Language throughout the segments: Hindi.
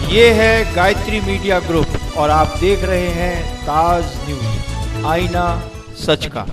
ये है गायत्री मीडिया ग्रुप और आप देख रहे हैं ताज न्यूज, आईना सच का।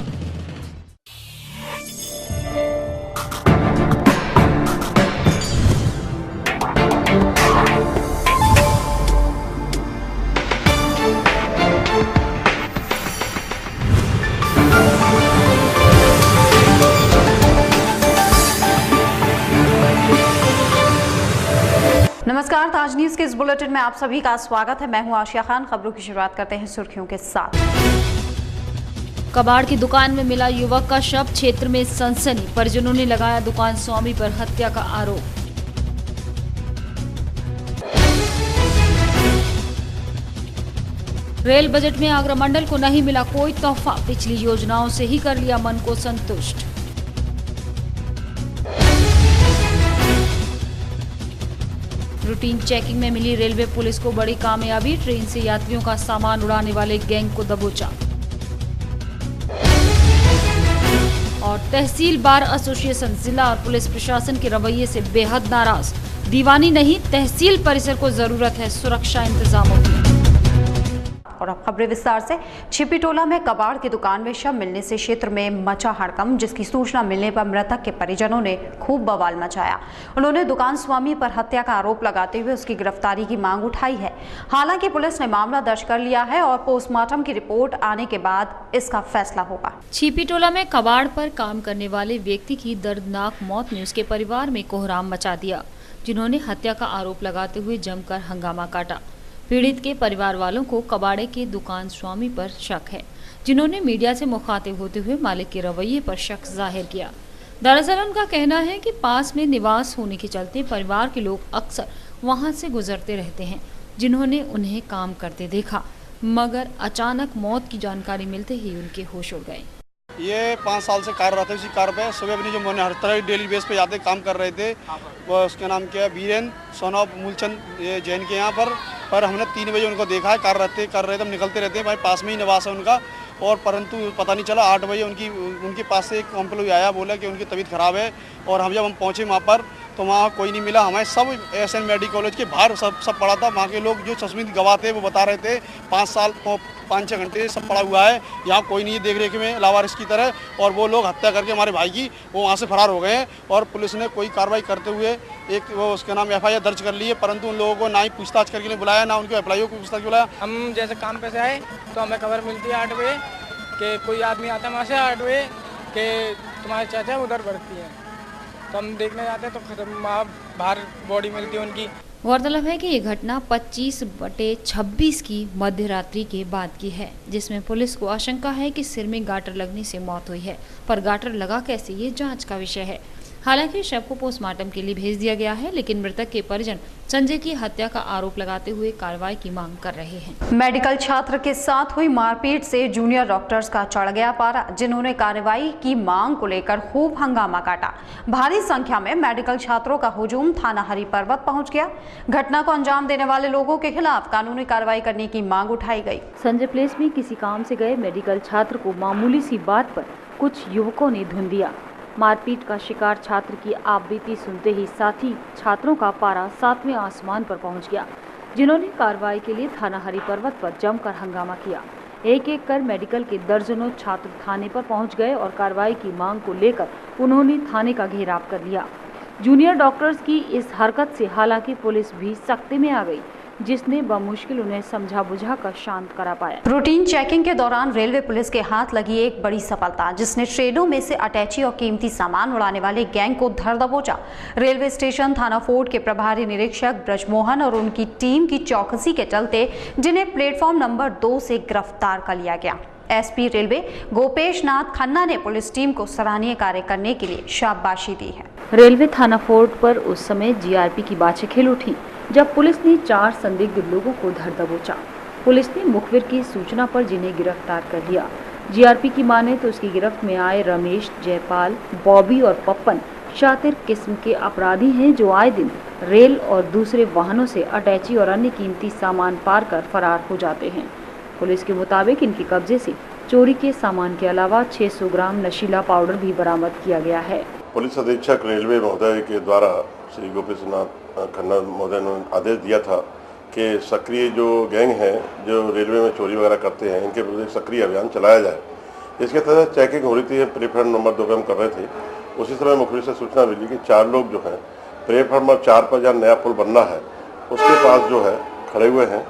नमस्कार, ताज न्यूज के इस बुलेटिन में आप सभी का स्वागत है। मैं हूं आशिया खान। खबरों की शुरुआत करते हैं सुर्खियों के साथ। कबाड़ की दुकान में मिला युवक का शव, क्षेत्र में सनसनी। परिजनों ने लगाया दुकान स्वामी पर हत्या का आरोप। रेल बजट में आगरा मंडल को नहीं मिला कोई तोहफा, पिछली योजनाओं से ही कर लिया मन को संतुष्ट। रूटीन चेकिंग में मिली रेलवे पुलिस को बड़ी कामयाबी, ट्रेन से यात्रियों का सामान उड़ाने वाले गैंग को दबोचा। और तहसील बार एसोसिएशन जिला और पुलिस प्रशासन के रवैये से बेहद नाराज। दीवानी नहीं, तहसील परिसर को जरूरत है सुरक्षा इंतजामों की। और अब खबरें विस्तार से। छिपीटोला में कबाड़ की दुकान में शव मिलने से क्षेत्र में मचा हड़कंप, जिसकी सूचना मिलने पर मृतक के परिजनों ने खूब बवाल मचाया। उन्होंने दुकान स्वामी पर हत्या का आरोप लगाते हुए उसकी गिरफ्तारी की मांग उठाई है। हालांकि पुलिस ने मामला दर्ज कर लिया है और पोस्टमार्टम की रिपोर्ट आने के बाद इसका फैसला होगा। छिपीटोला में कबाड़ पर काम करने वाले व्यक्ति की दर्दनाक मौत ने उसके परिवार में कोहराम मचा दिया, जिन्होंने हत्या का आरोप लगाते हुए जमकर हंगामा काटा। पीड़ित के परिवार वालों को कबाड़े के दुकान स्वामी पर शक है, जिन्होंने मीडिया से मुखातिब होते हुए मालिक के रवैये पर शक जाहिर किया। दरअसल उनका कहना है कि पास में निवास होने के चलते परिवार के लोग अक्सर वहां से गुजरते रहते हैं, जिन्होंने उन्हें काम करते देखा, मगर अचानक मौत की जानकारी मिलते ही उनके होश उड़ गए। ये 5 साल से कार्यरत है उसी कार पे। सुबह अपनी जो मैंने हर तरह डेली बेस पे जाते काम कर रहे थे। वो उसके नाम क्या है, वीरेंद्र सोना मूलचंद ये जैन के यहाँ पर हमने 3 बजे उनको देखा है कर रहे थे। हम निकलते रहते हैं भाई, पास में ही निवास है उनका। और परंतु पता नहीं चला 8 बजे उनके पास से एक एम्प्लॉय आया, बोला कि उनकी तबीयत ख़राब है। और हम जब हम पहुँचे वहाँ पर तो वहाँ कोई नहीं मिला। हमें सब एसएन मेडिकल कॉलेज के बाहर सब पड़ा था। वहाँ के लोग जो चश्मे गवाह थे वो बता रहे थे 5-6 घंटे सब पड़ा हुआ है, यहाँ कोई नहीं देख रेख में, लावारिस की तरह। और वो लोग हत्या करके हमारे भाई की वो वहाँ से फरार हो गए हैं। और पुलिस ने कोई कार्रवाई करते हुए एक वो उसके नाम एफआईआर दर्ज कर ली है, परंतु उन लोगों को ना ही पूछताछ करके नहीं बुलाया, ना उनके एम्प्लॉइयों को पूछताछ बुलाया। हम जैसे काम पे से आए तो हमें खबर मिलती है 8 बजे कि कोई आदमी आता है वहाँ से 8 बजे कि तुम्हारे चाचा उधर भर्ती है। तो हम देखने जाते हैं तो वहाँ बाहर बॉडी मिलती है उनकी। गौरतलब है कि ये घटना 25/26 की मध्य के बाद की है, जिसमें पुलिस को आशंका है कि सिर में गाटर लगने से मौत हुई है, पर गाटर लगा कैसे ये जांच का विषय है। हालांकि शव को पोस्टमार्टम के लिए भेज दिया गया है, लेकिन मृतक के परिजन संजय की हत्या का आरोप लगाते हुए कार्रवाई की मांग कर रहे हैं। मेडिकल छात्र के साथ हुई मारपीट से जूनियर डॉक्टर्स का चढ़ गया पारा, जिन्होंने कार्रवाई की मांग को लेकर खूब हंगामा काटा। भारी संख्या में मेडिकल छात्रों का हुजूम थाना हरि पर्वत पहुंच गया। घटना को अंजाम देने वाले लोगों के खिलाफ कानूनी कार्रवाई करने की मांग उठाई गई। संजय प्लेस में किसी काम से गए मेडिकल छात्र को मामूली सी बात पर कुछ युवकों ने धुन दिया। मारपीट का शिकार छात्र की आपबीती सुनते ही साथी छात्रों का पारा 7वें आसमान पर पहुंच गया, जिन्होंने कार्रवाई के लिए थाना हरि पर्वत पर जमकर हंगामा किया। एक एक कर मेडिकल के दर्जनों छात्र थाने पर पहुंच गए और कार्रवाई की मांग को लेकर उन्होंने थाने का घेराव कर लिया। जूनियर डॉक्टर्स की इस हरकत से हालांकि पुलिस भी सख्ती में आ गई, जिसने बमुश्किल उन्हें समझा बुझा कर शांत करा पाया। रूटीन चेकिंग के दौरान रेलवे पुलिस के हाथ लगी एक बड़ी सफलता, जिसने ट्रेनों में से अटैची और कीमती सामान उड़ाने वाले गैंग को धर दबोचा। रेलवे स्टेशन थाना फोर्ट के प्रभारी निरीक्षक ब्रजमोहन और उनकी टीम की चौकसी के चलते जिन्हें प्लेटफॉर्म नंबर 2 से गिरफ्तार कर लिया गया। एसपी रेलवे गोपेश नाथ खन्ना ने पुलिस टीम को सराहनीय कार्य करने के लिए शाबाशी दी है। रेलवे थाना फोर्ट पर उस समय जीआरपी की बाछें खिल उठी, जब पुलिस ने 4 संदिग्ध लोगों को धर दबोचा। पुलिस ने मुखबिर की सूचना पर जिन्हें गिरफ्तार कर लिया। जीआरपी की माने तो उसकी गिरफ्त में आए रमेश, जयपाल, बॉबी और पप्पन शातिर किस्म के अपराधी हैं, जो आए दिन रेल और दूसरे वाहनों से अटैची और अन्य कीमती सामान पार कर फरार हो जाते हैं। पुलिस के मुताबिक इनके कब्जे से चोरी के सामान के अलावा 600 ग्राम नशीला पाउडर भी बरामद किया गया है। पुलिस अधीक्षक रेलवे महोदय के द्वारा श्री गोपेश नाथ खन्ना महोदय ने आदेश दिया था कि सक्रिय जो गैंग हैं जो रेलवे में चोरी वगैरह करते हैं, इनके विरुद्ध सक्रिय अभियान चलाया जाए। इसके तहत चेकिंग हो रही थी, प्लेटफार्म नंबर 2 पे हम कर रहे थे। उसी समय मुखबिर से सूचना मिली कि 4 लोग जो हैं प्लेटफार्म नंबर 4 पर जहाँ नया पुल बनना है उसके पास जो है खड़े हुए हैं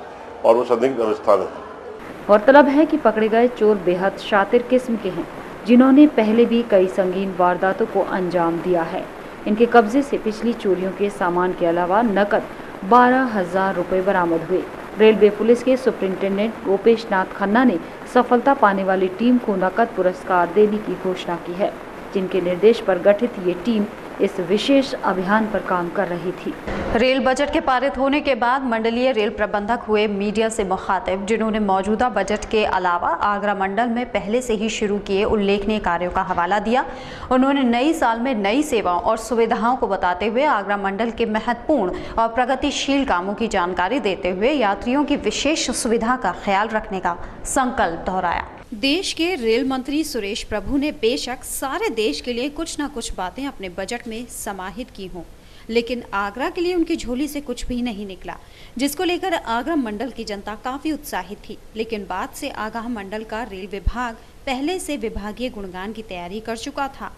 और वो संदिग्ध अवस्था में है। गौरतलब है कि पकड़े गए चोर बेहद शातिर किस्म के हैं, जिन्होंने पहले भी कई संगीन वारदातों को अंजाम दिया है। इनके कब्जे से पिछली चोरियों के सामान के अलावा नकद 12,000 रुपये बरामद हुए। रेलवे पुलिस के सुपरिंटेंडेंट गोपेश नाथ खन्ना ने सफलता पाने वाली टीम को नकद पुरस्कार देने की घोषणा की है, जिनके निर्देश पर गठित ये टीम इस विशेष अभियान पर काम कर रही थी। रेल बजट के पारित होने के बाद मंडलीय रेल प्रबंधक हुए मीडिया से मुखातिब, जिन्होंने मौजूदा बजट के अलावा आगरा मंडल में पहले से ही शुरू किए उल्लेखनीय कार्यों का हवाला दिया। उन्होंने नई साल में नई सेवाओं और सुविधाओं को बताते हुए आगरा मंडल के महत्वपूर्ण और प्रगतिशील कामों की जानकारी देते हुए यात्रियों की विशेष सुविधा का ख्याल रखने का संकल्प दोहराया। देश के रेल मंत्री सुरेश प्रभु ने बेशक सारे देश के लिए कुछ न कुछ बातें अपने बजट में समाहित की हों, लेकिन आगरा के लिए उनकी झोली से कुछ भी नहीं निकला, जिसको लेकर आगरा मंडल की जनता काफी उत्साहित थी। लेकिन बाद से आगरा मंडल का रेल विभाग पहले से विभागीय गुणगान की तैयारी कर चुका था,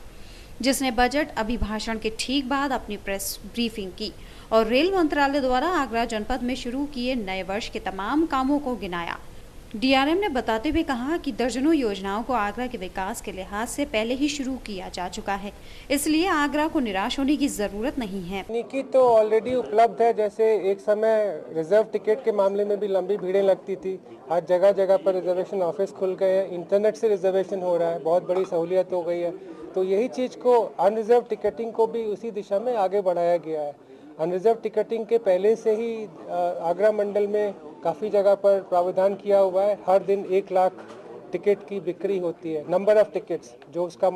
जिसने बजट अभिभाषण के ठीक बाद अपनी प्रेस ब्रीफिंग की और रेल मंत्रालय द्वारा आगरा जनपद में शुरू किए नए वर्ष के तमाम कामों को गिनाया। डीआरएम ने बताते हुए कहा कि दर्जनों योजनाओं को आगरा के विकास के लिहाज से पहले ही शुरू किया जा चुका है, इसलिए आगरा को निराश होने की जरूरत नहीं है। तकनीकी तो ऑलरेडी उपलब्ध है। जैसे एक समय रिजर्व टिकट के मामले में भी लंबी भीड़ें लगती थी, आज जगह जगह पर रिजर्वेशन ऑफिस खुल गए हैं, इंटरनेट से रिजर्वेशन हो रहा है, बहुत बड़ी सहूलियत हो गई है। तो यही चीज़ को अनरिजर्व टिकटिंग को भी उसी दिशा में आगे बढ़ाया गया है। अनरिजर्व टिकटिंग के पहले से ही आगरा मंडल में काफ़ी जगह पर प्रावधान किया हुआ है। हर दिन 1 लाख टिकट की बिक्री होती है। नंबर ऑफ टिकट्स, जो उसका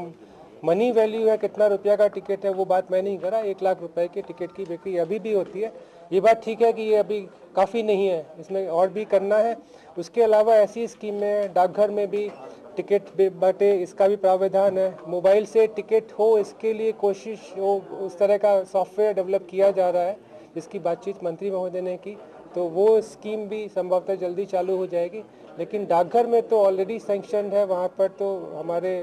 मनी वैल्यू है, कितना रुपया का टिकट है, वो बात मैं नहीं कर रहा। 1 लाख रुपए के टिकट की बिक्री अभी भी होती है। ये बात ठीक है कि ये अभी काफ़ी नहीं है, इसमें और भी करना है। उसके अलावा ऐसी स्कीमें डाकघर में भी टिकट बटे, इसका भी प्रावधान है। मोबाइल से टिकट हो, इसके लिए कोशिश हो, उस तरह का सॉफ्टवेयर डेवलप किया जा रहा है, जिसकी बातचीत मंत्री महोदय ने की, तो वो स्कीम भी संभवतः जल्दी चालू हो जाएगी। लेकिन डाकघर में तो ऑलरेडी सैंक्शन है, वहाँ पर तो हमारे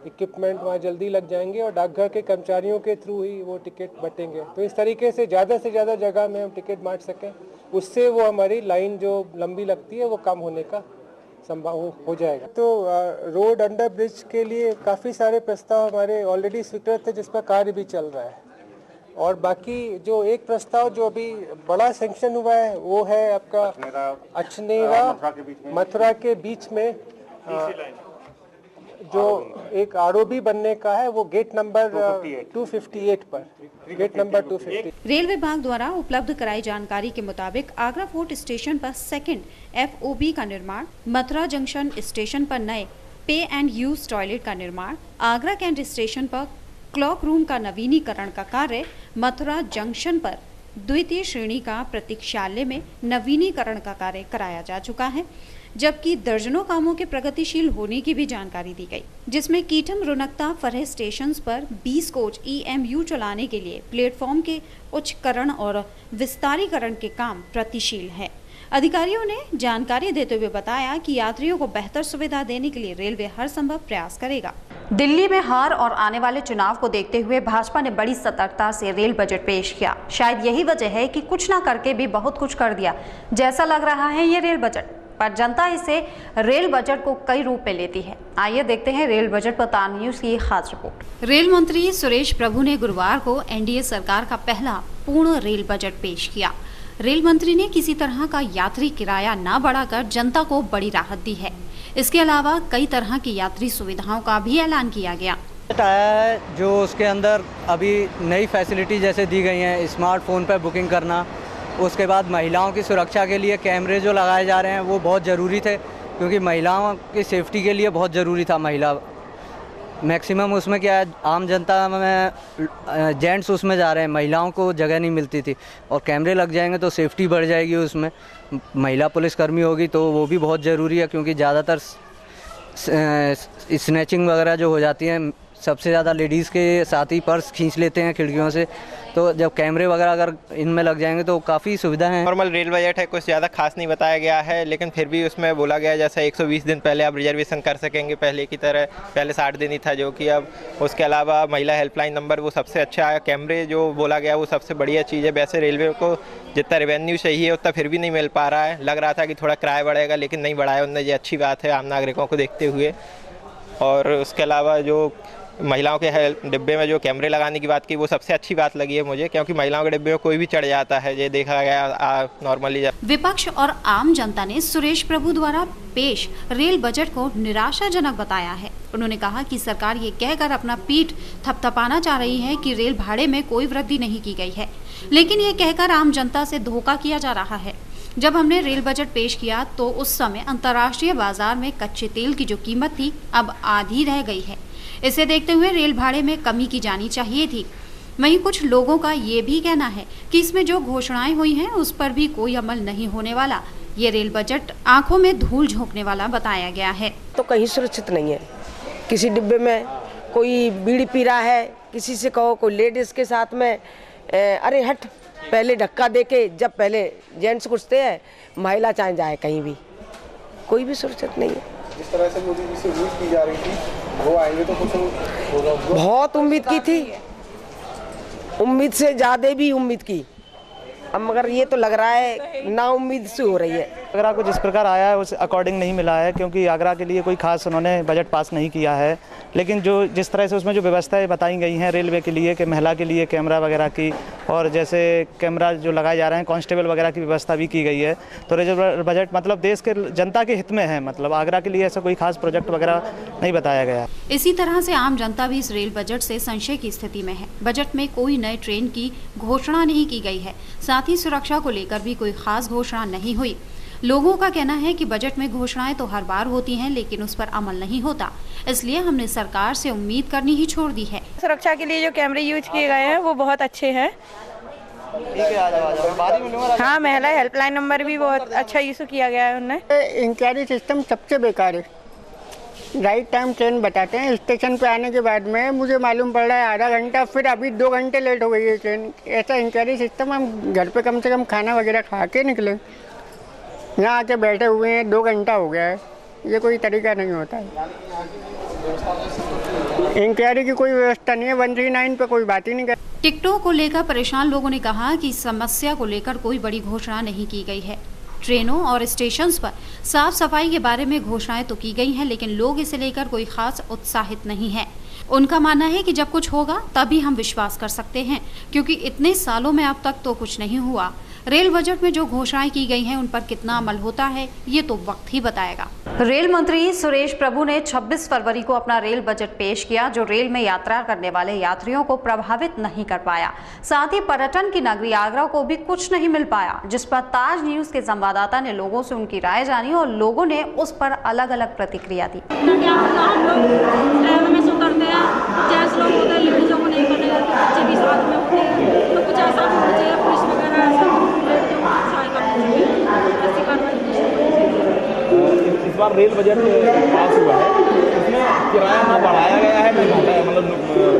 इक्विपमेंट वहाँ जल्दी लग जाएंगे और डाकघर के कर्मचारियों के थ्रू ही वो टिकट बटेंगे। तो इस तरीके से ज़्यादा जगह में हम टिकट बांट सकें, उससे वो हमारी लाइन जो लंबी लगती है वो कम होने का संभव हो जाएगा। तो रोड अंडर ब्रिज के लिए काफ़ी सारे प्रस्ताव हमारे ऑलरेडी स्वीकृत है, जिस पर कार्य भी चल रहा है। और बाकी जो एक प्रस्ताव जो अभी बड़ा सैंक्शन हुआ है वो है आपका अछनेरा मथुरा के बीच में जो एक आरओबी बनने का है, वो गेट नंबर 258 पर, गेट नंबर 258। रेल विभाग द्वारा उपलब्ध कराई जानकारी के मुताबिक आगरा फोर्ट स्टेशन पर सेकंड FOB का निर्माण, मथुरा जंक्शन स्टेशन पर नए पे एंड यूज टॉयलेट का निर्माण, आगरा कैंट स्टेशन पर क्लॉक रूम का नवीनीकरण का कार्य, मथुरा जंक्शन पर द्वितीय श्रेणी का प्रतीक्षालय में नवीनीकरण का कार्य कराया जा चुका है, जबकि दर्जनों कामों के प्रगतिशील होने की भी जानकारी दी गई, जिसमें कीठम रुनकता फरह स्टेशन पर 20 कोच EMU चलाने के लिए प्लेटफॉर्म के उच्चकरण और विस्तारीकरण के काम प्रगतिशील है। अधिकारियों ने जानकारी देते हुए बताया कि यात्रियों को बेहतर सुविधा देने के लिए रेलवे हर संभव प्रयास करेगा। दिल्ली में हार और आने वाले चुनाव को देखते हुए भाजपा ने बड़ी सतर्कता से रेल बजट पेश किया। शायद यही वजह है कि कुछ ना करके भी बहुत कुछ कर दिया जैसा लग रहा है ये रेल बजट, पर जनता इसे रेल बजट को कई रूप में लेती है। आइए देखते हैं रेल बजट पर ताज न्यूज़ की खास रिपोर्ट। रेल मंत्री सुरेश प्रभु ने गुरुवार को NDA सरकार का पहला पूर्ण रेल बजट पेश किया। रेल मंत्री ने किसी तरह का यात्री किराया न बढ़ाकर जनता को बड़ी राहत दी है। इसके अलावा कई तरह की यात्री सुविधाओं का भी ऐलान किया गया। आया है जो उसके अंदर अभी नई फैसिलिटी जैसे दी गई हैं, स्मार्टफोन पर बुकिंग करना, उसके बाद महिलाओं की सुरक्षा के लिए कैमरे जो लगाए जा रहे हैं वो बहुत ज़रूरी थे, क्योंकि महिलाओं की सेफ्टी के लिए बहुत ज़रूरी था। महिला मैक्सिमम उसमें क्या है, आम जनता में जेंट्स उसमें जा रहे हैं, महिलाओं को जगह नहीं मिलती थी, और कैमरे लग जाएंगे तो सेफ्टी बढ़ जाएगी। उसमें महिला पुलिसकर्मी होगी तो वो भी बहुत ज़रूरी है, क्योंकि ज़्यादातर स्नैचिंग वगैरह जो हो जाती हैं, सबसे ज़्यादा लेडीज़ के साथ ही पर्स खींच लेते हैं खिड़कियों से, तो जब कैमरे वगैरह अगर इनमें लग जाएंगे तो काफ़ी सुविधा है। नॉर्मल रेल बजट है, कुछ ज़्यादा खास नहीं बताया गया है, लेकिन फिर भी उसमें बोला गया जैसा 120 दिन पहले आप रिजर्वेशन कर सकेंगे पहले की तरह। पहले 60 दिन ही था जो कि अब, उसके अलावा महिला हेल्पलाइन नंबर वो सबसे अच्छा है। कैमरे जो बोला गया वो सबसे बढ़िया चीज़ है। वैसे रेलवे को जितना रेवेन्यू चाहिए उतना फिर भी नहीं मिल पा रहा है। लग रहा था कि थोड़ा किराया बढ़ेगा, लेकिन नहीं बढ़ाया उन्होंने, ये अच्छी बात है आम नागरिकों को देखते हुए। और उसके अलावा जो महिलाओं के डिब्बे में जो कैमरे लगाने की बात की वो सबसे अच्छी बात लगी है मुझे, क्योंकि महिलाओं के डिब्बे में कोई भी चढ़ जाता है, ये देखा गया नॉर्मली। विपक्ष और आम जनता ने सुरेश प्रभु द्वारा पेश रेल बजट को निराशाजनक बताया है। उन्होंने कहा कि सरकार ये कहकर अपना पीठ थपथपाना चाह रही है कि रेल भाड़े में कोई वृद्धि नहीं की गई है, लेकिन ये कहकर आम जनता से धोखा किया जा रहा है। जब हमने रेल बजट पेश किया तो उस समय अंतर्राष्ट्रीय बाजार में कच्चे तेल की जो कीमत थी अब आधी रह गई है। इसे देखते हुए रेल भाड़े में कमी की जानी चाहिए थी। वहीं कुछ लोगों का ये भी कहना है कि इसमें जो घोषणाएं हुई हैं उस पर भी कोई अमल नहीं होने वाला। ये रेल बजट आंखों में धूल झोंकने वाला बताया गया है। तो कहीं सुरक्षित नहीं है। किसी डिब्बे में कोई बीड़ी पी रहा है, किसी से कहो कोई लेडीज के साथ में अरे हट पहले धक्का देके, जब पहले जेंट्स घुसते हैं महिला चाहे जाए कहीं भी, कोई भी सुरक्षित नहीं है। जिस तरह से मोदी जी से उम्मीद की जा रही थी वो आएंगे तो कुछ होगा। बहुत उम्मीद की थी, उम्मीद से ज़्यादा भी उम्मीद की। अब मगर ये तो लग रहा है ना उम्मीद से हो रही है। आगरा को जिस प्रकार आया है उस अकॉर्डिंग नहीं मिला है, क्योंकि आगरा के लिए कोई खास उन्होंने बजट पास नहीं किया है। लेकिन जो जिस तरह से उसमें जो व्यवस्थाएं बताई गई हैं रेलवे के लिए कि महिला के लिए कैमरा वगैरह की, और जैसे कैमरा जो लगाए जा रहे हैं कांस्टेबल वगैरह की व्यवस्था भी की गई है, तो रेल बजट मतलब देश के जनता के हित में है। मतलब आगरा के लिए ऐसा कोई खास प्रोजेक्ट वगैरह नहीं बताया गया। इसी तरह से आम जनता भी इस रेल बजट से संशय की स्थिति में है। बजट में कोई नए ट्रेन की घोषणा नहीं की गई है, साथ ही सुरक्षा को लेकर भी कोई खास घोषणा नहीं हुई। लोगों का कहना है कि बजट में घोषणाएं तो हर बार होती हैं, लेकिन उस पर अमल नहीं होता, इसलिए हमने सरकार से उम्मीद करनी ही छोड़ दी है। सुरक्षा के लिए जो कैमरे यूज किए गए हैं वो बहुत अच्छे हैं। हाँ, महिला हेल्पलाइन नंबर भी बहुत अच्छा यूज किया गया है उन्होंने। इंक्वायरी सिस्टम सबसे बेकार है। राइट टाइम ट्रेन बताते हैं, स्टेशन पे आने के बाद में मुझे मालूम पड़ रहा है आधा घंटा, फिर अभी 2 घंटे लेट हो गई है ट्रेन। ऐसा इंक्वायरी सिस्टम, हम घर पे कम से कम खाना वगैरह खा के निकले, यहाँ आके बैठे हुए हैं 2 घंटा हो गया है। ये कोई तरीका नहीं होता है। इंक्वायरी की कोई व्यवस्था नहीं है, 139 पे कोई बात ही नहीं कर। टिकटों को लेकर परेशान लोगों ने कहा कि इस समस्या को लेकर कोई बड़ी घोषणा नहीं की गई है। ट्रेनों और स्टेशंस पर साफ सफाई के बारे में घोषणाएं तो की गई हैं, लेकिन लोग इसे लेकर कोई खास उत्साहित नहीं है। उनका मानना है कि जब कुछ होगा तभी हम विश्वास कर सकते हैं, क्योंकि इतने सालों में अब तक तो कुछ नहीं हुआ। रेल बजट में जो घोषणाएं की गई हैं उन पर कितना अमल होता है ये तो वक्त ही बताएगा। रेल मंत्री सुरेश प्रभु ने 26 फरवरी को अपना रेल बजट पेश किया, जो रेल में यात्रा करने वाले यात्रियों को प्रभावित नहीं कर पाया। साथ ही पर्यटन की नगरी आगरा को भी कुछ नहीं मिल पाया, जिस पर ताज न्यूज के संवाददाता ने लोगों से उनकी राय जानी और लोगों ने उस पर अलग अलग प्रतिक्रिया दी। इस बार रेल बजट पास हुआ है, इसमें किराया ना बढ़ाया गया है ना घटाया, मतलब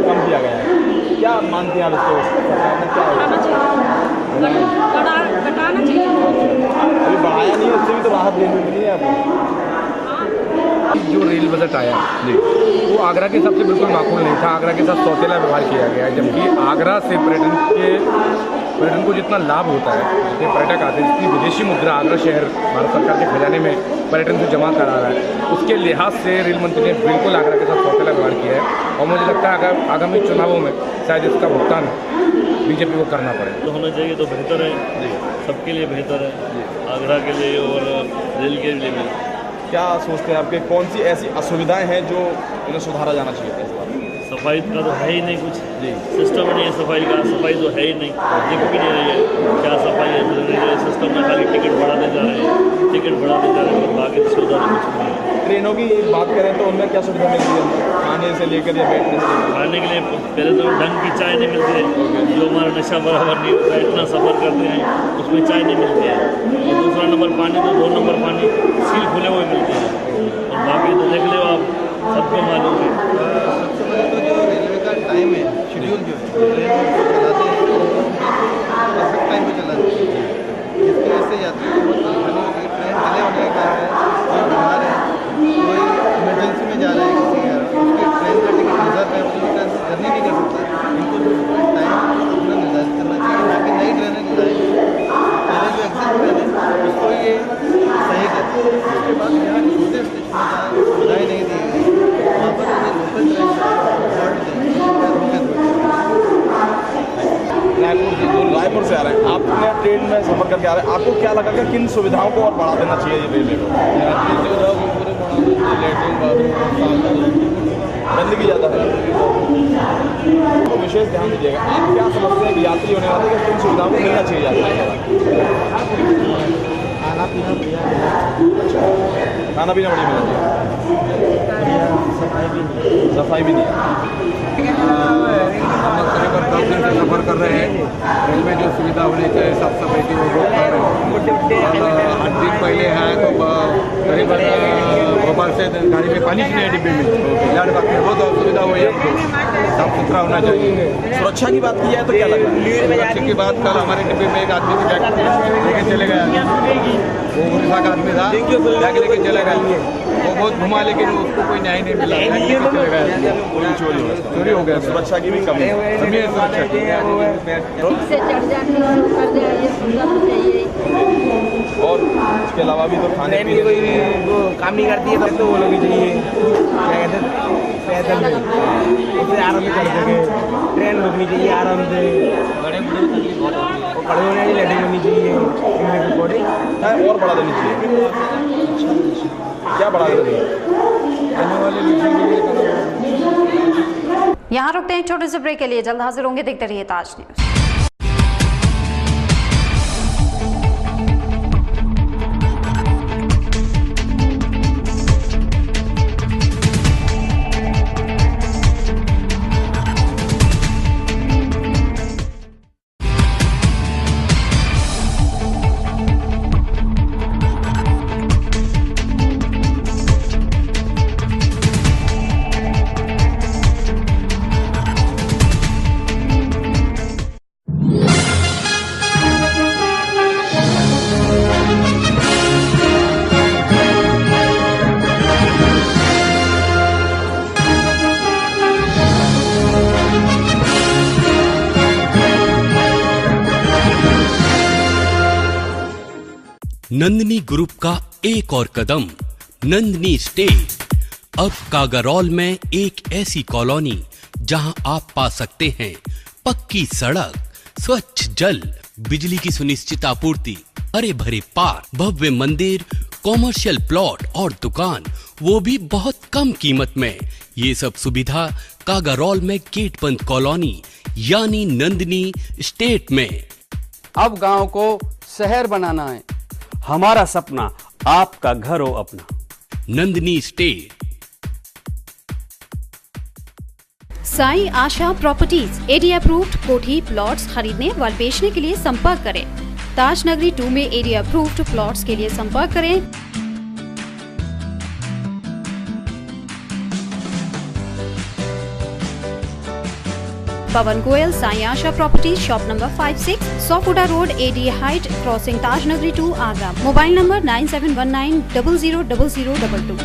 कम किया गया है। क्या मानते हैं आप इसको? घटाना चाहिए। अभी बढ़ाया नहीं है, उससे भी तो राहत देनी मिली है आपको। जो रेल बजट आया जी वो आगरा के हिसाब से बिल्कुल माकूल नहीं था। आगरा के साथ सौतेला व्यवहार किया गया है, जबकि आगरा से पर्यटन को जितना लाभ होता है, जितने पर्यटक आते हैं, जितनी विदेशी मुद्रा आगरा शहर भारत सरकार के खजाने में पर्यटन से जमा करा रहा है, उसके लिहाज से रेल मंत्री ने बिल्कुल आगरा के साथ सौतेला व्यवहार किया है। और मुझे लगता है आगामी चुनावों में शायद इसका भुगतान बीजेपी को करना पड़े। तो होना चाहिए तो बेहतर है जी, सबके लिए बेहतर है, आगरा के लिए और रेल के लिए भी। क्या सोचते हैं आपके कौन सी ऐसी असुविधाएं हैं जो इन्हें सुधारा जाना चाहिए था? सफाई का तो है ही नहीं कुछ जी, सिस्टम नहीं है सफाई का, सफाई तो है ही नहीं, दिख भी नहीं रही है क्या सफाई है। सिस्टम में खाली टिकट बढ़ाते जा रहे हैं, टिकट बढ़ाते जा रहे हैं, बाकी सुविधा कुछ नहीं है। ट्रेनों की बात करें तो उनमें क्या सुविधा मिलती है खाने से लेकर या बैठने से? खाने के लिए पहले तो ढंग की चाय नहीं मिलती है, जो हमारा नशा बराबर नहीं होता है, इतना सफ़र करते हैं उसमें चाय नहीं मिलती है। और दूसरा नंबर पानी, तो 2 नंबर पानी सील खुले हुए मिलते हैं, और बाकी तो देख लो आप, सबको मालूम है। सबसे पहले तो जो रेलवे का टाइम है, शेड्यूल जो है, ट्रेन चलाते हैं इसको ये सही करते हैं। उसके बाद यहाँ छोटे स्टेशन सुविधाएँ नहीं दी गई, वहाँ पर लोकल ट्रेन रायपुर से आ रहे हैं, आपने ट्रेन में सफ़र करके आ रहे हैं, आपको क्या लगा कि किन सुविधाओं को और बढ़ा देना चाहिए ये रेलवे को? यात्री सुविधाओं को पूरे बढ़ा देते, लेटरिन बाथरूम गंदगी ज़्यादा है तो विशेष ध्यान दीजिएगा। आप क्या समझते हैं कि यात्री होने वाले कि किन सुविधाओं को मिलना चाहिए खाना पीना बढ़िया, खाना पीना बढ़िया मिलना चाहिए, सफाई भी नहीं है। हम लोग करीबन 10 दिन से सफ़र कर रहे हैं। रेलवे जो सुविधा होनी चाहिए साफ सफाई की वो बहुत कर रहे हैं। 8 दिन पहले हैं तो करीबन भोपाल से गाड़ी में पानी नहीं है डिब्बे में, यार बात में बहुत असुविधा हुई है। साफ सुथरा होना चाहिए। सुरक्षा की बात की जाए तो क्या लग रहा है? सुरक्षा की बात, कल हमारे डिब्बे में एक आदमी को बैग लेके चले गया, वो उड़ीसा का आदमी था, बैग लेके चले गए, वो बहुत घुमा लेकिन उसको कोई न्याय नहीं मिला, चले गए, चोरी हो गया। सुरक्षा की भी कमी है, सुरक्षा की। और इसके अलावा भी तो खाने पीने कोई वो काम नहीं करती है तो वो लोग चाहिए, क्या कहते हैं, पैदल उससे आराम से चल सके, ट्रेन रुकनी चाहिए आराम से, बड़े बूढ़े तकलीफ बहुत होती है, खड़े होने की लैटिंग होनी चाहिए, और बढ़ा देनी चाहिए। क्या बढ़ा देनी आने वाले यहाँ रुकते हैं छोटे से ब्रेक के लिए, जल्द हाजिर होंगे, देखते रहिए ताज न्यूज़। नंदिनी ग्रुप का एक और कदम, नंदिनी स्टेट। अब कागारौल में एक ऐसी कॉलोनी जहां आप पा सकते हैं पक्की सड़क, स्वच्छ जल, बिजली की सुनिश्चित आपूर्ति, हरे भरे पार्क, भव्य मंदिर, कॉमर्शियल प्लॉट और दुकान, वो भी बहुत कम कीमत में। ये सब सुविधा कागारौल में गेट बंद कॉलोनी यानी नंदिनी स्टेट में। अब गांव को शहर बनाना है, हमारा सपना आपका घर हो अपना। Nandini state. Sai Asha properties area approved कोठी प्लॉट्स खरीदने व बेचने के लिए संपर्क करें। ताज नगरी 2 में एरिया अप्रूव्ड प्लॉट्स के लिए संपर्क करें। Pavan Goyal, Sai Asha properties, shop number 56, सोफुडा रोड, एडी height, crossing Taj Nagari 2, Agra. Mobile number 9719000022।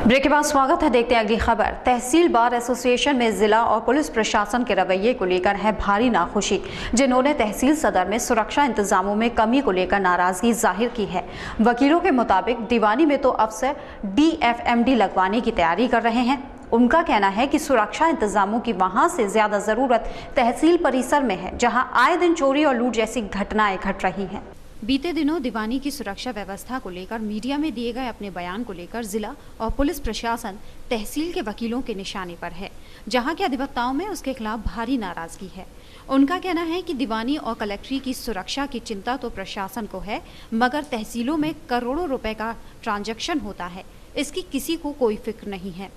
Break के बाद स्वागत है, देखते हैं अगली खबर। तहसील बार एसोसिएशन में जिला और पुलिस प्रशासन के रवैये को लेकर है भारी नाखुशी, जिन्होंने तहसील सदर में सुरक्षा इंतजामों में कमी को लेकर नाराजगी जाहिर की है। वकीलों के मुताबिक दीवानी में तो अफसर DFMD लगवाने की तैयारी कर रहे हैं। उनका कहना है कि सुरक्षा इंतजामों की वहां से ज्यादा जरूरत तहसील परिसर में है, जहां आए दिन चोरी और लूट जैसी घटनाएं घट रही हैं। बीते दिनों दीवानी की सुरक्षा व्यवस्था को लेकर मीडिया में दिए गए अपने बयान को लेकर जिला और पुलिस प्रशासन तहसील के वकीलों के निशाने पर है, जहां के अधिवक्ताओं में उसके खिलाफ भारी नाराजगी है। उनका कहना है कि दीवानी और कलेक्ट्री की सुरक्षा की चिंता तो प्रशासन को है, मगर तहसीलों में करोड़ों रुपए का ट्रांजैक्शन होता है, इसकी किसी को कोई फिक्र नहीं है।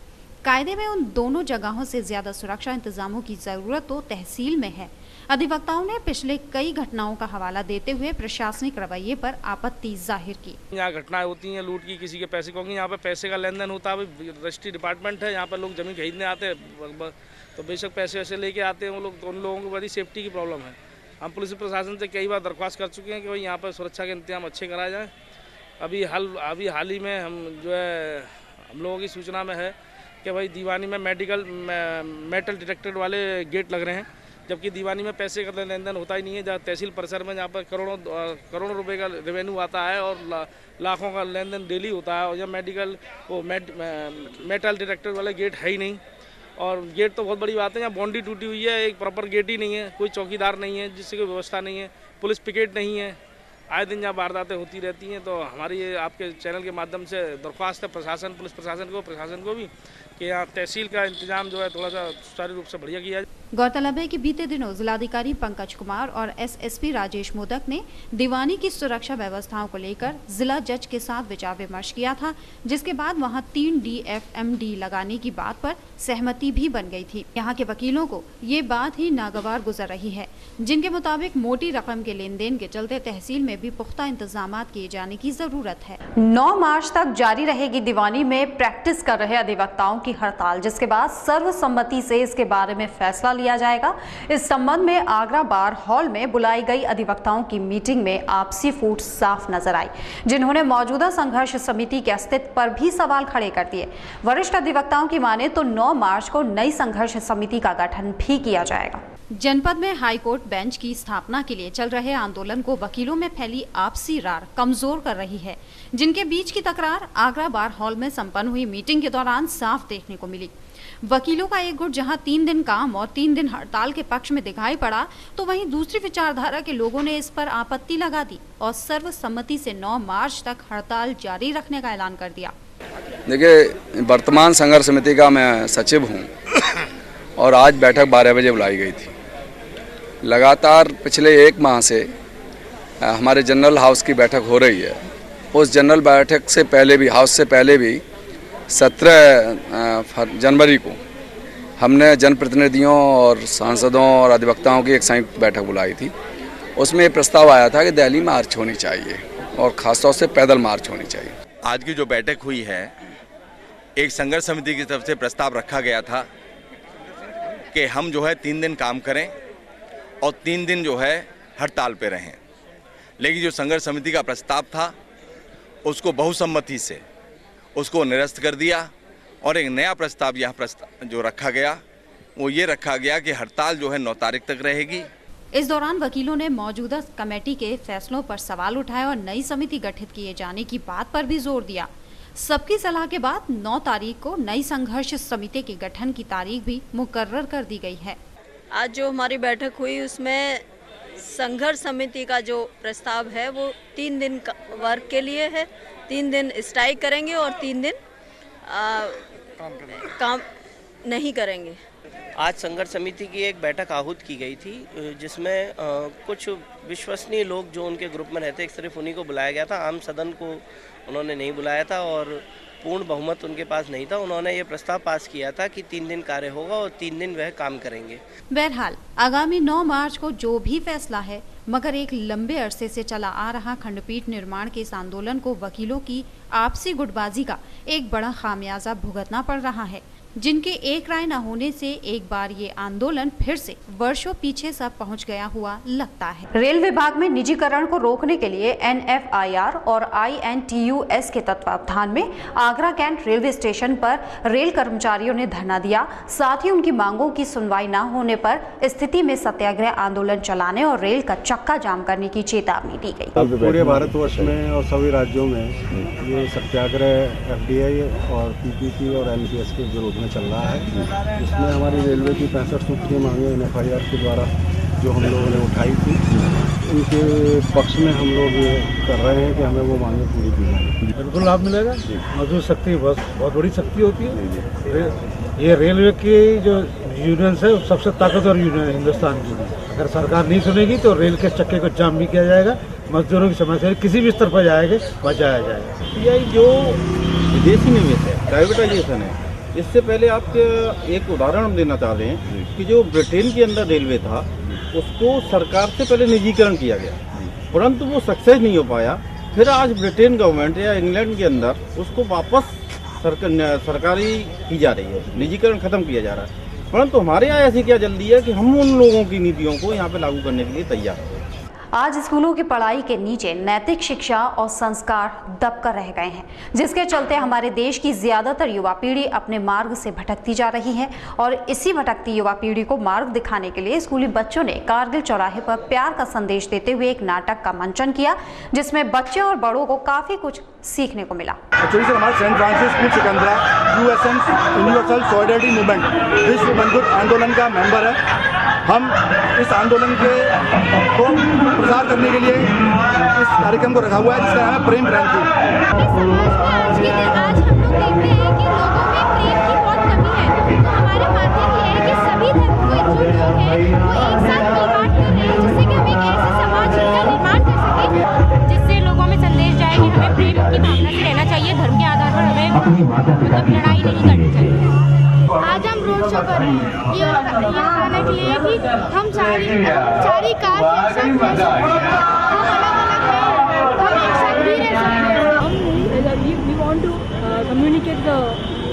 कायदे में उन दोनों जगहों से ज्यादा सुरक्षा इंतजामों की जरूरत तो तहसील में है। अधिवक्ताओं ने पिछले कई घटनाओं का हवाला देते हुए प्रशासनिक रवैये पर आपत्ति जाहिर की। यहाँ घटनाएं होती हैं लूट की, किसी के पैसे को, यहाँ पे पैसे का लेन देन होता है। रजिस्ट्री डिपार्टमेंट है, यहाँ पर लोग जमीन खरीदने आते हैं तो बेशक पैसे वैसे लेके आते हैं वो लोग, तो उन लोगों को बड़ी सेफ्टी की प्रॉब्लम है। हम पुलिस प्रशासन से कई बार दरख्वास्त कर चुके हैं कि भाई यहाँ पर सुरक्षा के इंतजाम अच्छे कराए जाएँ। अभी हाल ही में हम लोगों की सूचना में है कि भाई दीवानी में मेटल डिटेक्टर वाले गेट लग रहे हैं, जबकि दीवानी में पैसे का लेन देन होता ही नहीं है। जहाँ तहसील परिसर में जहाँ पर करोड़ों रुपए का रेवेन्यू आता है और लाखों का लेन देन डेली होता है, और जब मेटल डिटेक्टर वाले गेट है ही नहीं। और गेट तो बहुत बड़ी बात है, यहाँ बाउंड्री टूटी हुई है, एक प्रॉपर गेट ही नहीं है, कोई चौकीदार नहीं है, जिससे कोई व्यवस्था नहीं है, पुलिस पिकेट नहीं है। आए दिन यहाँ वारदातें होती रहती हैं। तो हमारी ये आपके चैनल के माध्यम से दरख्वास्त है पुलिस प्रशासन को भी कि यहाँ तहसील का इंतजाम जो है थोड़ा सा सुचारू रूप से बढ़िया किया जाए। गौरतलब है कि बीते दिनों जिलाधिकारी पंकज कुमार और एसएसपी राजेश मोदक ने दीवानी की सुरक्षा व्यवस्थाओं को लेकर जिला जज के साथ विचार विमर्श किया था, जिसके बाद वहां 3 DFMD लगाने की बात पर सहमति भी बन गई थी। यहाँ के वकीलों को ये बात ही नागवार गुजर रही है, जिनके मुताबिक मोटी रकम के लेन देन के चलते तहसील में भी पुख्ता इंतजाम किए जाने की जरूरत है। 9 मार्च तक जारी रहेगी दीवानी में प्रैक्टिस कर रहे अधिवक्ताओं की हड़ताल, जिसके बाद सर्वसम्मति से इसके बारे में फैसला लिया जाएगा। इस संबंध में आगरा बार हॉल में बुलाई गई अधिवक्ताओं की मीटिंग में आपसी फूट साफ नजर आई, जिन्होंने मौजूदा संघर्ष समिति के अस्तित्व पर भी सवाल खड़े कर दिए। वरिष्ठ अधिवक्ताओं की माने तो 9 मार्च को नई संघर्ष समिति का गठन भी किया जाएगा। जनपद में हाईकोर्ट बेंच की स्थापना के लिए चल रहे आंदोलन को वकीलों में फैली आपसी रार कमजोर कर रही है, जिनके बीच की तकरार आगरा बार हॉल में संपन्न हुई मीटिंग के दौरान साफ देखने को मिली। वकीलों का एक गुट जहां 3 दिन काम और 3 दिन हड़ताल के पक्ष में दिखाई पड़ा, तो वहीं दूसरी विचारधारा के लोगों ने इस पर आपत्ति लगा दी और सर्वसम्मति से 9 मार्च तक हड़ताल जारी रखने का ऐलान कर दिया। देखिए, वर्तमान संघर्ष समिति का मैं सचिव हूं और आज बैठक 12 बजे बुलाई गई थी। लगातार पिछले 1 माह से हमारे जनरल हाउस की बैठक हो रही है। उस जनरल बैठक से पहले भी, हाउस से पहले भी 17 जनवरी को हमने जनप्रतिनिधियों और सांसदों और अधिवक्ताओं की एक संयुक्त बैठक बुलाई थी। उसमें ये प्रस्ताव आया था कि दिल्ली मार्च होनी चाहिए और ख़ासतौर से पैदल मार्च होनी चाहिए। आज की जो बैठक हुई है, एक संघर्ष समिति की तरफ से प्रस्ताव रखा गया था कि हम जो है 3 दिन काम करें और 3 दिन जो है हड़ताल पे रहें। लेकिन जो संघर्ष समिति का प्रस्ताव था उसको बहुसम्मति से उसको निरस्त कर दिया और एक नया प्रस्ताव यहाँ जो रखा गया वो ये रखा गया कि हड़ताल जो है 9 तारीख तक रहेगी। इस दौरान वकीलों ने मौजूदा कमेटी के फैसलों पर सवाल उठाए और नई समिति गठित किए जाने की बात पर भी जोर दिया। सबकी सलाह के बाद 9 तारीख को नई संघर्ष समिति के गठन की तारीख भी मुकर्रर कर दी गई है। आज जो हमारी बैठक हुई उसमें संघर्ष समिति का जो प्रस्ताव है वो 3 दिन वर्क के लिए है। 3 दिन स्ट्राइक करेंगे और 3 दिन काम नहीं करेंगे। आज संघर्ष समिति की एक बैठक आहूत की गई थी, जिसमें कुछ विश्वसनीय लोग जो उनके ग्रुप में रहते, सिर्फ उन्हीं को बुलाया गया था। आम सदन को उन्होंने नहीं बुलाया था और पूर्ण बहुमत उनके पास नहीं था। उन्होंने ये प्रस्ताव पास किया था कि 3 दिन कार्य होगा और 3 दिन वह काम करेंगे। बहरहाल आगामी 9 मार्च को जो भी फैसला है, मगर एक लंबे अरसे से चला आ रहा खंडपीठ निर्माण के इस आंदोलन को वकीलों की आपसी गुटबाजी का एक बड़ा खामियाजा भुगतना पड़ रहा है, जिनके एक राय न होने से एक बार ये आंदोलन फिर से वर्षों पीछे सा पहुंच गया हुआ लगता है। रेल विभाग में निजीकरण को रोकने के लिए NFIR और INTUS के तत्वावधान में आगरा कैंट रेलवे स्टेशन पर रेल कर्मचारियों ने धरना दिया। साथ ही उनकी मांगों की सुनवाई न होने पर स्थिति में सत्याग्रह आंदोलन चलाने और रेल का चक्का जाम करने की चेतावनी दी गई। पूरे भारतवर्ष में और सभी राज्यों में ये सत्याग्रह FDI और PPP और NPS के विरोध चल रहा है, जिसमें हमारी रेलवे की 65 सूत्रीय मांगे NFIR के द्वारा जो हम लोगों ने उठाई थी, उनके पक्ष में हम लोग ये कर रहे हैं कि हमें वो मांगे पूरी की जाए। बिल्कुल लाभ मिलेगा। मजदूर शक्ति बहुत बड़ी शक्ति होती है। ये रेलवे की जो यूनियन है सबसे ताकतवर यूनियन है हिंदुस्तान की। अगर सरकार नहीं सुनेगी तो रेल के चक्के को जाम भी किया जाएगा, मजदूरों की समस्या किसी भी स्तर पर जाएगा बचाया जाएगा। ये जो विदेशी निवेश है, प्राइवेटाइजेशन है, इससे पहले आप एक उदाहरण हम देना चाहते हैं कि जो ब्रिटेन के अंदर रेलवे था उसको सरकार से पहले निजीकरण किया गया, परंतु वो सक्सेस नहीं हो पाया। फिर आज ब्रिटेन गवर्नमेंट या इंग्लैंड के अंदर उसको वापस सरकारी की जा रही है, निजीकरण खत्म किया जा रहा है। परंतु हमारे यहाँ ऐसी क्या जल्दी है कि हम उन लोगों की नीतियों को यहाँ पे लागू करने के लिए तैयार हैं। आज स्कूलों की पढ़ाई के नीचे नैतिक शिक्षा और संस्कार दबकर रह गए हैं, जिसके चलते हमारे देश की ज्यादातर युवा पीढ़ी अपने मार्ग से भटकती जा रही है। और इसी भटकती युवा पीढ़ी को मार्ग दिखाने के लिए स्कूली बच्चों ने कारगिल चौराहे पर प्यार का संदेश देते हुए एक नाटक का मंचन किया, जिसमें बच्चे और बड़ों को काफी कुछ सीखने को मिला। एक्चुअली सर, हमारे Saint Francis school Sikandra USN universal solidarity movement विश्व बंधुत्व आंदोलन का मेंबर है। हम इस आंदोलन को प्रसार करने के लिए इस कार्यक्रम को रखा हुआ है, जिसका नाम है प्रेम क्रांति। आज हम लोग देखते हैं कि लोगों में प्रेम की बहुत कमी है, तो हमारे माध्यम ये है कि सभी धर्म को जो लोग हैं वो एक साथ मिलबांट कर रहे हैं, जिससे कि हम एक ऐसे समाज का निर्माण कर सकें जिससे लोगों में संदेश जाए कि हमें प्रेम की भावना से रहना चाहिए, धर्म के आधार पर हमें लड़ाई नहीं करनी चाहिए। आज हम रोड शो कर रहे हैं ये बताने के लिए कि हम सारी कास्ट एक साथ रह सकते हैं, हम एक साथ भी रह सकते हैं। We want to communicate the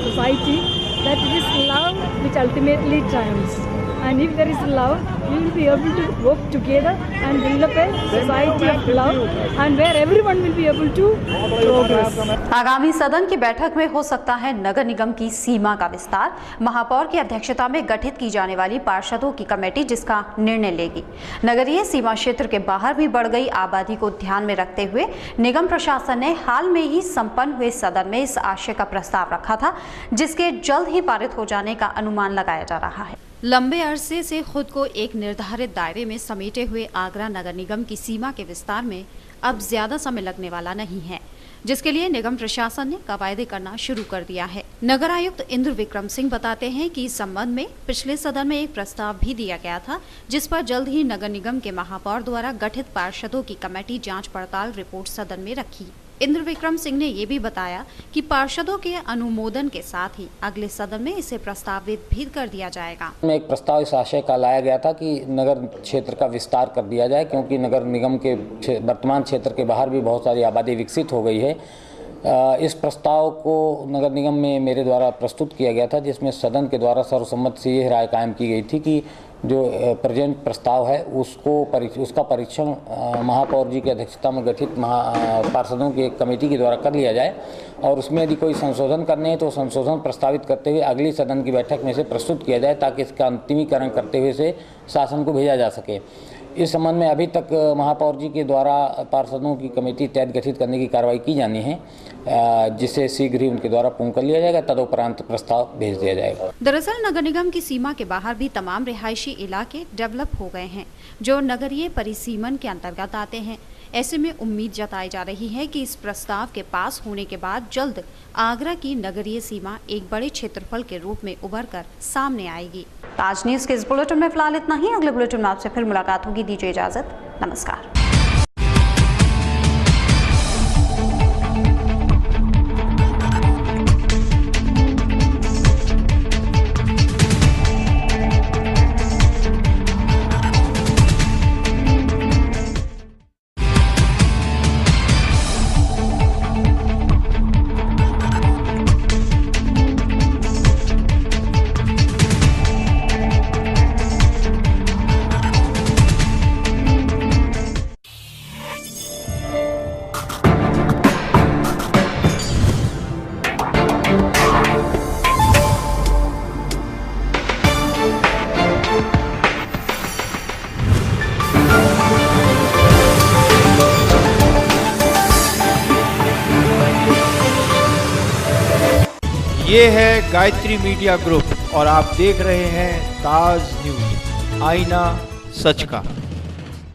society that it is love which ultimately triumphs, and if there is love, we will be able to work together and build up a society of love, and where everyone will be able to progress. आगामी सदन की बैठक में हो सकता है नगर निगम की सीमा का विस्तार। महापौर की अध्यक्षता में गठित की जाने वाली पार्षदों की कमेटी जिसका निर्णय लेगी। नगरीय सीमा क्षेत्र के बाहर भी बढ़ गई आबादी को ध्यान में रखते हुए निगम प्रशासन ने हाल में ही संपन्न हुए सदन में इस आशय का प्रस्ताव रखा था, जिसके जल्द ही पारित हो जाने का अनुमान लगाया जा रहा है। लंबे अरसे से खुद को एक निर्धारित दायरे में समेटे हुए आगरा नगर निगम की सीमा के विस्तार में अब ज्यादा समय लगने वाला नहीं है, जिसके लिए निगम प्रशासन ने कवायदे करना शुरू कर दिया है। नगर आयुक्त इंद्र विक्रम सिंह बताते हैं कि इस संबंध में पिछले सदन में एक प्रस्ताव भी दिया गया था, जिस पर जल्द ही नगर निगम के महापौर द्वारा गठित पार्षदों की कमेटी जांच पड़ताल रिपोर्ट सदन में रखी। इंद्र विक्रम सिंह ने ये भी बताया कि पार्षदों के अनुमोदन के साथ ही अगले सदन में इसे प्रस्तावित भी कर दिया जाएगा। एक प्रस्ताव इस आशय का लाया गया था कि नगर क्षेत्र का विस्तार कर दिया जाए, क्योंकि नगर निगम के वर्तमान क्षेत्र के बाहर भी बहुत सारी आबादी विकसित हो गई है। इस प्रस्ताव को नगर निगम में मेरे द्वारा प्रस्तुत किया गया था, जिसमें सदन के द्वारा सर्वसम्मति से यह राय कायम की गई थी कि जो प्रेजेंट प्रस्ताव है उसका परीक्षण महापौर जी की अध्यक्षता में गठित पार्षदों की एक कमेटी के द्वारा कर लिया जाए, और उसमें यदि कोई संशोधन करने हैं तो संशोधन प्रस्तावित करते हुए अगली सदन की बैठक में से प्रस्तुत किया जाए, ताकि इसका अंतिमीकरण करते हुए से शासन को भेजा जा सके। इस संबंध में अभी तक महापौर जी के द्वारा पार्षदों की कमेटी तहत गठित करने की कार्रवाई की जानी है, जिसे शीघ्र ही उनके द्वारा पूर्ण कर लिया जाएगा, तदुपरांत प्रस्ताव भेज दिया जाएगा। दरअसल नगर निगम की सीमा के बाहर भी तमाम रिहायशी इलाके डेवलप हो गए हैं, जो नगरीय परिसीमन के अंतर्गत आते हैं। ऐसे में उम्मीद जताई जा रही है कि इस प्रस्ताव के पास होने के बाद जल्द आगरा की नगरीय सीमा एक बड़े क्षेत्रफल के रूप में उभर कर सामने आएगी। आज न्यूज के इस बुलेटिन में फिलहाल इतना ही। अगले बुलेटिन में आपसे फिर मुलाकात होगी। दीजिए इजाजत, नमस्कार। ये है गायत्री मीडिया ग्रुप और आप देख रहे हैं ताज न्यूज, आईना सच का।